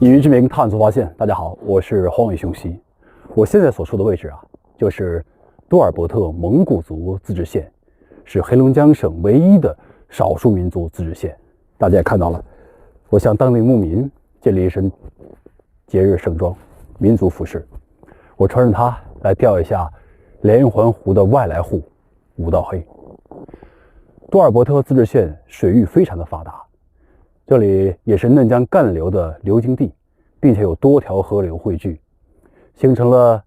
以鱼之名探索发现，大家好，我是荒野熊溪。我现在所处的位置啊，就是多尔伯特蒙古族自治县，是黑龙江省唯一的少数民族自治县。大家也看到了，我向当地牧民建立一身节日盛装，民族服饰。我穿着它来钓一下连环湖的外来户五道黑。多尔伯特自治县水域非常的发达，这里也是嫩江干流的流经地，并且有多条河流汇聚，形成了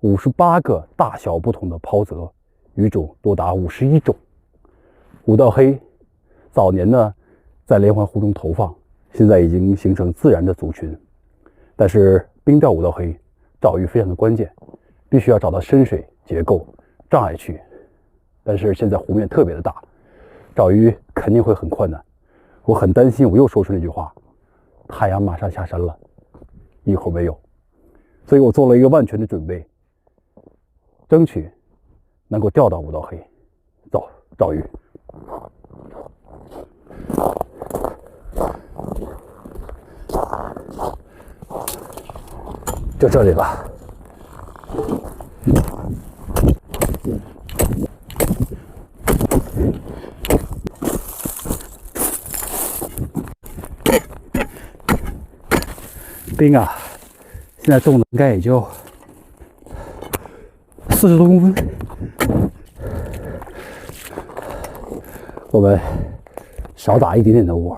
58个大小不同的泡泽，鱼种多达51种。五道黑早年呢在连环湖中投放，现在已经形成自然的族群。但是冰钓五道黑找鱼非常的关键，必须要找到深水结构障碍区。但是现在湖面特别的大，找鱼肯定会很困难。我很担心我又说出那句话，太阳马上下山了，一会儿没有。所以我做了一个万全的准备，争取能够钓到五道黑。走，找鱼。就这里了。冰啊，现在重的应该也就40多公分。我们少打一点点的窝。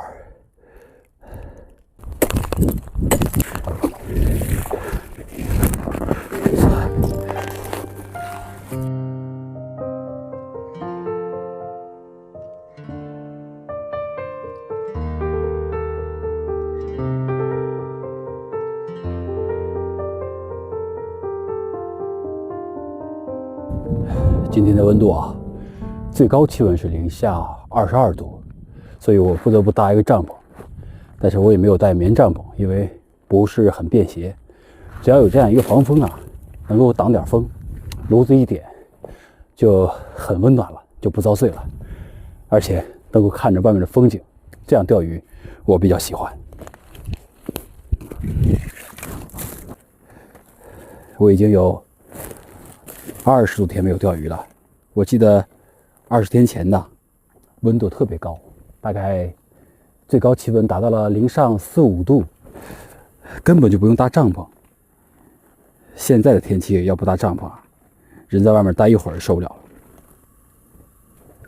今天的温度啊，最高气温是-22度，所以我不得不搭一个帐篷。但是我也没有带棉帐篷，因为不是很便携。只要有这样一个防风啊，能够挡点风，炉子一点就很温暖了，就不遭罪了，而且能够看着外面的风景，这样钓鱼我比较喜欢。我已经有20多天没有钓鱼了。我记得20天前呢，温度特别高，大概最高气温达到了零上4、5度，根本就不用搭帐篷。现在的天气要不搭帐篷啊，人在外面待一会儿受不了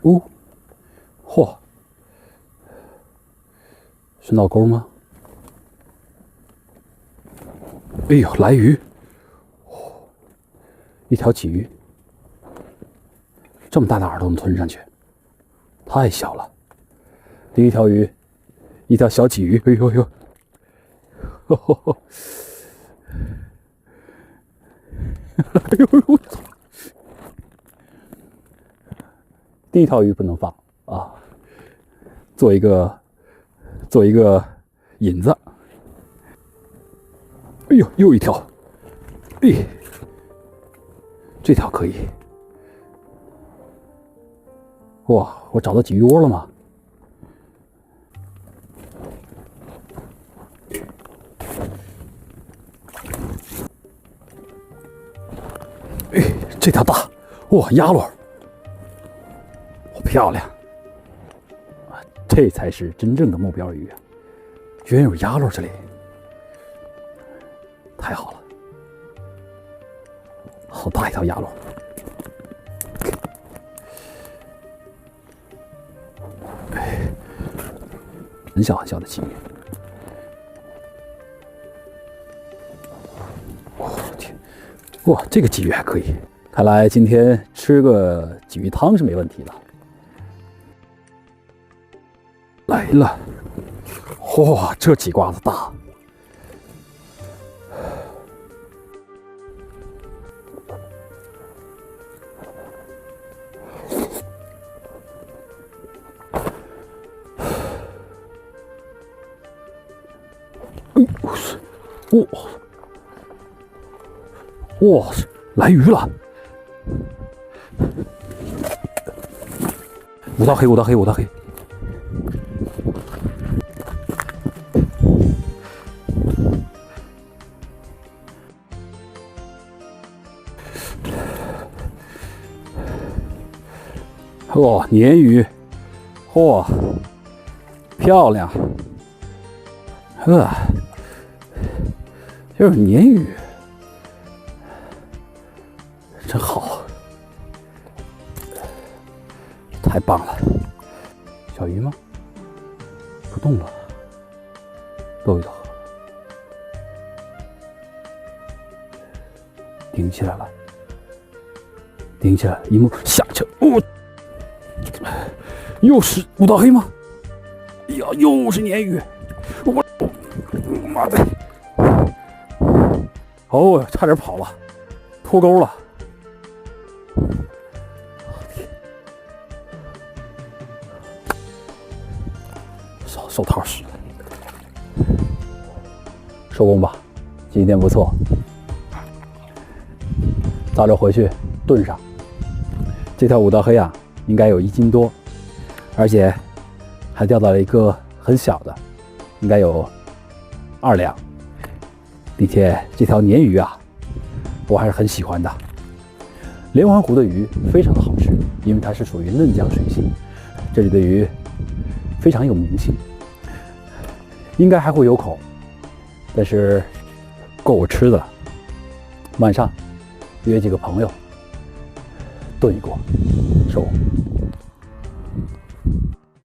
了。嚯，是闹钩吗？哎呦，来鱼！一条鲫鱼，这么大的饵都能吞上去，太小了。第一条鱼，一条小鲫鱼，哎呦呦，哎呦呦，第一条鱼不能放啊，做一个引子。哎呦，又一条，哎。这条可以。哇，我找到鲫鱼窝了吗？哎，这条大，哇，鸭卵，好漂亮啊！这才是真正的目标鱼啊！居然有鸭卵这里，太好了。好大一条鸭卵！哎，很小很小的鲫鱼。我天，哇，这个鲫鱼还可以。看来今天吃个鲫鱼汤是没问题的。来了，哇，这几瓜子大！哇，来鱼了！五道黑，五道黑，五道黑！哦，鲶鱼，嚯、漂亮，就是鲶鱼，真好，太棒了。小鱼吗？不动了，抖一抖，顶起来了，顶起来了，一目下去了，又是五道黑吗？哎呀，又是鲶鱼，我妈的！哦，差点跑了，脱钩了。手套湿了，收工吧，今天不错。早点回去炖上。这条五道黑啊，应该有1斤多，而且还钓到了一个很小的，应该有2两，并且这条鲶鱼啊，我还是很喜欢的。连环湖的鱼非常的好吃，因为它是属于嫩江水系，这里的鱼非常有名气，应该还会有口，但是够我吃的了。晚上约几个朋友炖一锅，收。